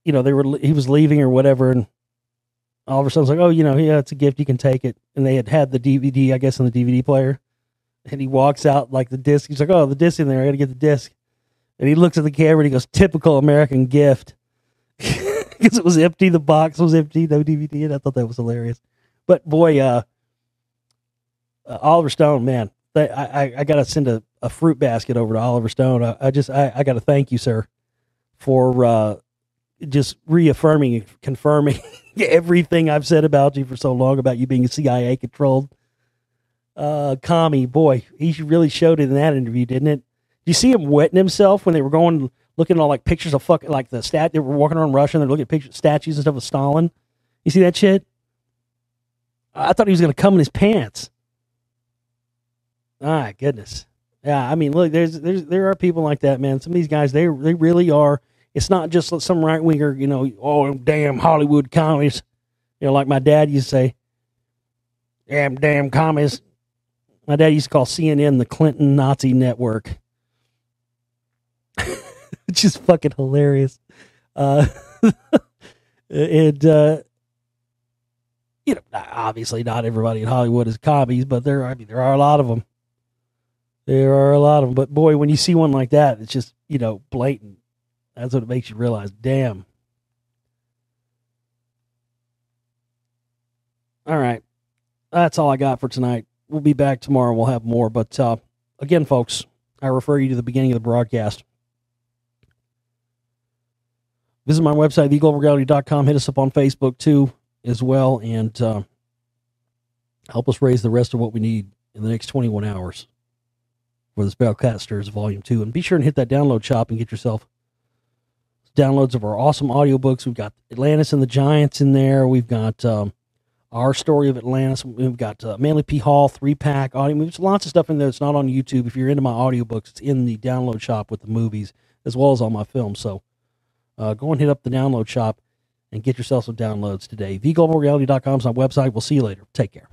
he was leaving or whatever, and Oliver Stone's like, oh, yeah, it's a gift, you can take it. And they had the DVD, I guess, on the DVD player. And he walks out like the disc. He's like, oh, the disc in there, I gotta get the disc. And he looks at the camera and he goes, typical American gift. Because it was empty, the box was empty, no DVD, and I thought that was hilarious. But boy, Oliver Stone, man, I gotta send a fruit basket over to Oliver Stone. I gotta thank you, sir, for just reaffirming and confirming everything I've said about you for so long about you being a CIA controlled commie. Boy, he really showed it in that interview, didn't it? You see him wetting himself when they were looking at all like pictures of fucking like they were walking around Russia and they're looking at pictures, statues and stuff of Stalin. You see that shit? I thought he was gonna come in his pants. My goodness. Yeah, I mean, look, there are people like that, man. Some of these guys, they really are. It's not just some right winger, oh damn Hollywood commies, like my dad used to say, damn commies. My dad used to call CNN the Clinton Nazi network. It's just fucking hilarious. Obviously not everybody in Hollywood is commies, but there are a lot of them. There are a lot of them. But boy, when you see one like that, it's just, blatant. That's what it makes you realize. Damn. All right. That's all I got for tonight. We'll be back tomorrow. We'll have more. But again, folks, I refer you to the beginning of the broadcast. Visit my website, theglobalreality.com. Hit us up on Facebook, too, as well. And help us raise the rest of what we need in the next 21 hours for the Spellcasters Volume 2. And be sure and hit that download shop and get yourself downloads of our awesome audiobooks. We've got Atlantis and the Giants in there. We've got Our Story of Atlantis. We've got Manly P. Hall 3-pack audio. There's lots of stuff in there that's not on YouTube. If you're into my audiobooks, it's in the download shop with the movies as well as all my films. So go and hit up the download shop and get yourself some downloads today. theglobalreality.com is my website. We'll see you later. Take care.